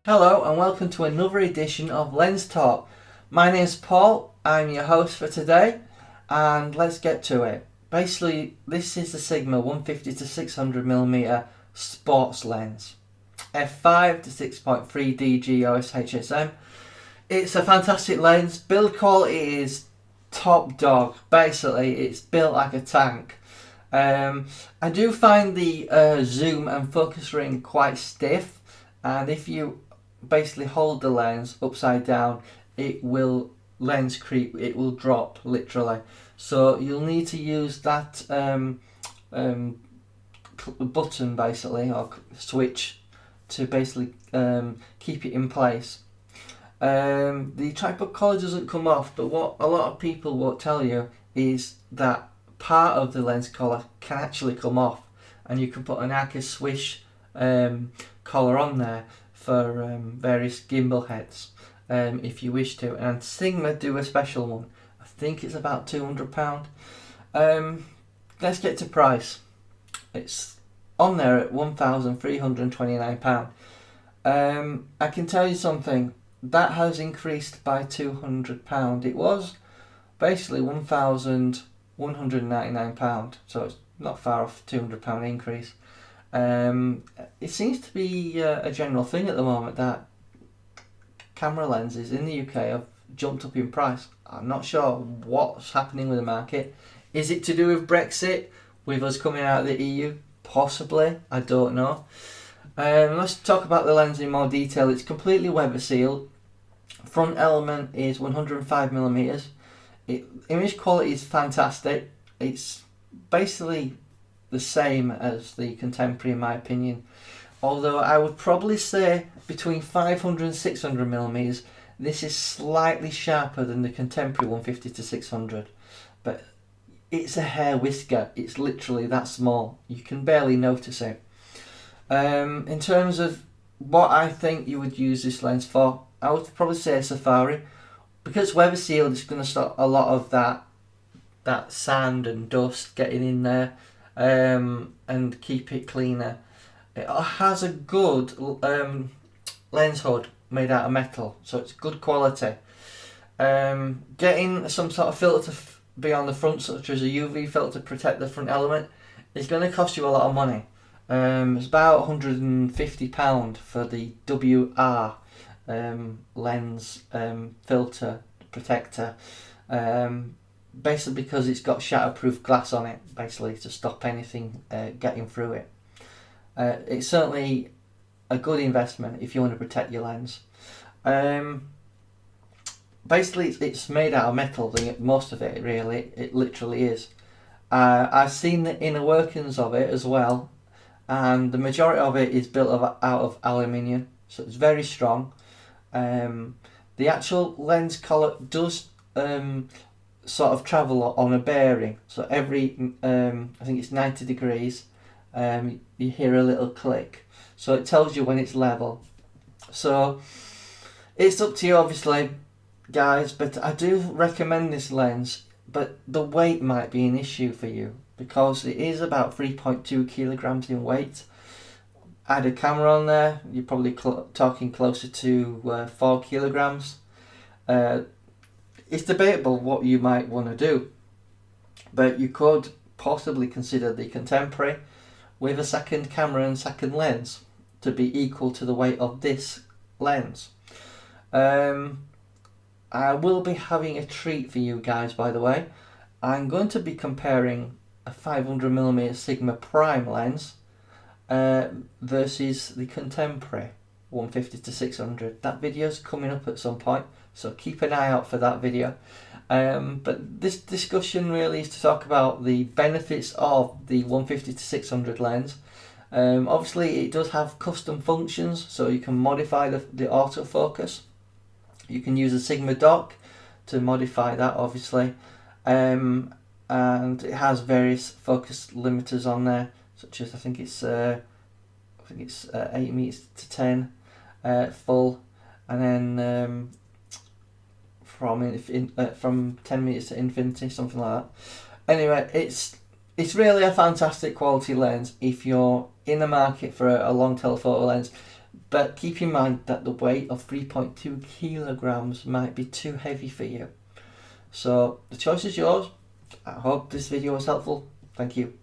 Hello and welcome to another edition of Lens Talk. My name's Paul, I'm your host for today, and let's get to it. Basically, this is the Sigma 150 to 600mm sports lens. f5 to 6.3 DG OS HSM. It's a fantastic lens. Build quality is top dog. Basically, it's built like a tank. I do find the zoom and focus ring quite stiff, and if you basically hold the lens upside down, it will lens creep, it will drop literally. So you'll need to use that button basically, or switch, to basically keep it in place. The tripod collar doesn't come off, but what a lot of people won't tell you is that part of the lens collar can actually come off, and you can put an Aka Swish collar on there for various gimbal heads if you wish to. And Sigma do a special one. I think it's about £200. Let's get to price. It's on there at £1,329. I can tell you something, that has increased by £200. It was basically £1,199, so it's not far off £200 increase. It seems to be a general thing at the moment that camera lenses in the UK have jumped up in price. I'm not sure what's happening with the market. Is it to do with Brexit, with us coming out of the EU? Possibly, I don't know. Let's talk about the lens in more detail. It's completely weather sealed. Front element is 105mm. Image quality is fantastic. It's basically the same as the contemporary in my opinion, although I would probably say between 500 and 600mm this is slightly sharper than the contemporary 150 to 600, but it's a hair whisker. It's literally that small, you can barely notice it. In terms of what I think you would use this lens for, I would probably say Safari, because weather sealed. It's going to stop a lot of that sand and dust getting in there, and keep it cleaner. It has a good lens hood made out of metal, so it's good quality. Getting some sort of filter to be on the front, such as a UV filter to protect the front element, is going to cost you a lot of money. It's about £150 for the WR lens filter protector, basically because it's got shatterproof glass on it, basically to stop anything getting through it. It's certainly a good investment if you want to protect your lens. Basically it's made out of metal, most of it really, it literally is. I've seen the inner workings of it as well, and the majority of it is built out of aluminium, so it's very strong. The actual lens collar does sort of travel on a bearing, so every I think it's 90 degrees, you hear a little click, so it tells you when it's level. So it's up to you obviously guys, but I do recommend this lens, but the weight might be an issue for you because it is about 3.2 kilograms in weight. Add a camera on there, you're probably talking closer to 4 kilograms. It's debatable what you might want to do, but you could possibly consider the contemporary with a second camera and second lens to be equal to the weight of this lens. I will be having a treat for you guys, by the way. I'm going to be comparing a 500mm Sigma Prime lens versus the contemporary 150 to 600. That video's coming up at some point, so keep an eye out for that video. But this discussion really is to talk about the benefits of the 150 to 600 lens. Obviously it does have custom functions, so you can modify the autofocus. You can use a Sigma dock to modify that obviously, and it has various focus limiters on there, such as I think it's 8 meters to 10 full, and then from 10 meters to infinity, something like that. Anyway, it's really a fantastic quality lens if you're in the market for a long telephoto lens. but keep in mind that the weight of 3.2 kilograms might be too heavy for you. So the choice is yours. I hope this video was helpful. Thank you.